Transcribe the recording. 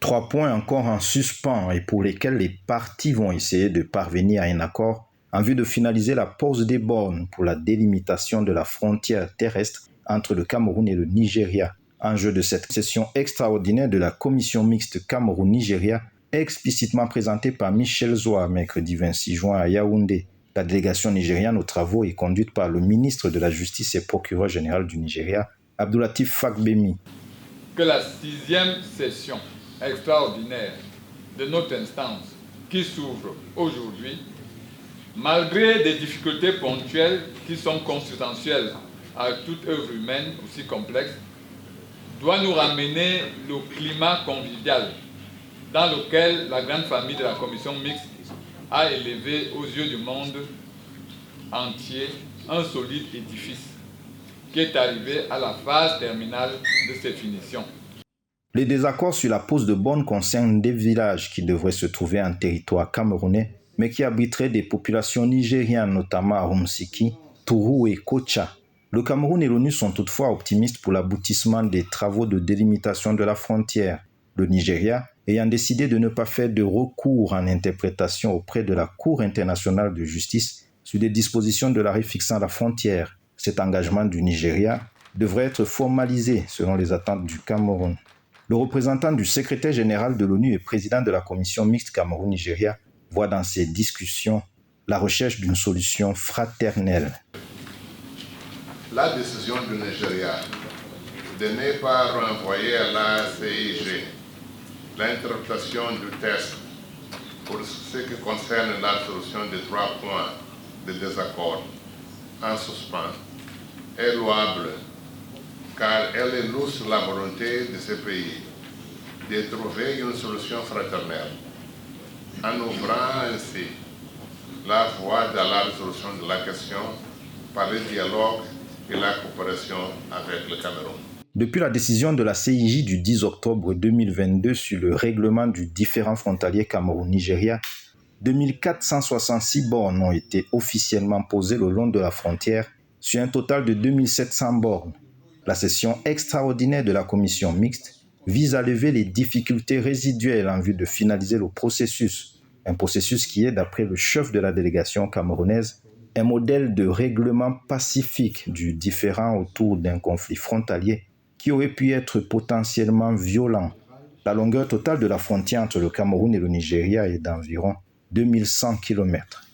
3 points encore en suspens et pour lesquels les parties vont essayer de parvenir à un accord en vue de finaliser la pose des bornes pour la délimitation de la frontière terrestre entre le Cameroun et le Nigeria. Enjeu de cette session extraordinaire de la commission mixte Cameroun-Nigeria, explicitement présentée par Michel Zoa mercredi 26 juin à Yaoundé. La délégation nigériane aux travaux est conduite par le ministre de la Justice et procureur général du Nigeria, Abdoulatif Fagbemi. Que la 6e session extraordinaire de notre instance qui s'ouvre aujourd'hui, malgré des difficultés ponctuelles qui sont consubstantielles à toute œuvre humaine aussi complexe, doit nous ramener le climat convivial dans lequel la grande famille de la commission mixte a élevé aux yeux du monde entier un solide édifice qui est arrivé à la phase terminale de ses finitions. Les désaccords sur la pose de bornes concernent des villages qui devraient se trouver en territoire camerounais, mais qui abriteraient des populations nigérianes, notamment à Rumsiki, Tourou et Kocha. Le Cameroun et l'ONU sont toutefois optimistes pour l'aboutissement des travaux de délimitation de la frontière. Le Nigeria ayant décidé de ne pas faire de recours en interprétation auprès de la Cour internationale de justice sur des dispositions de l'arrêt fixant la frontière. Cet engagement du Nigeria devrait être formalisé selon les attentes du Cameroun. Le représentant du secrétaire général de l'ONU et président de la commission mixte Cameroun-Nigeria voit dans ces discussions la recherche d'une solution fraternelle. La décision du Nigeria de ne pas renvoyer à la CIG l'interprétation du texte pour ce qui concerne la solution des 3 points de désaccord en suspens est louable, car elle illustre la volonté de ce pays de trouver une solution fraternelle, en ouvrant ainsi la voie de la résolution de la question par le dialogue et la coopération avec le Cameroun. Depuis la décision de la CIJ du 10 octobre 2022 sur le règlement du différend frontalier Cameroun-Nigeria, 2466 bornes ont été officiellement posées le long de la frontière sur un total de 2700 bornes. La session extraordinaire de la commission mixte vise à lever les difficultés résiduelles en vue de finaliser le processus. Un processus qui est, d'après le chef de la délégation camerounaise, un modèle de règlement pacifique du différend autour d'un conflit frontalier qui aurait pu être potentiellement violent. La longueur totale de la frontière entre le Cameroun et le Nigeria est d'environ 2100 km.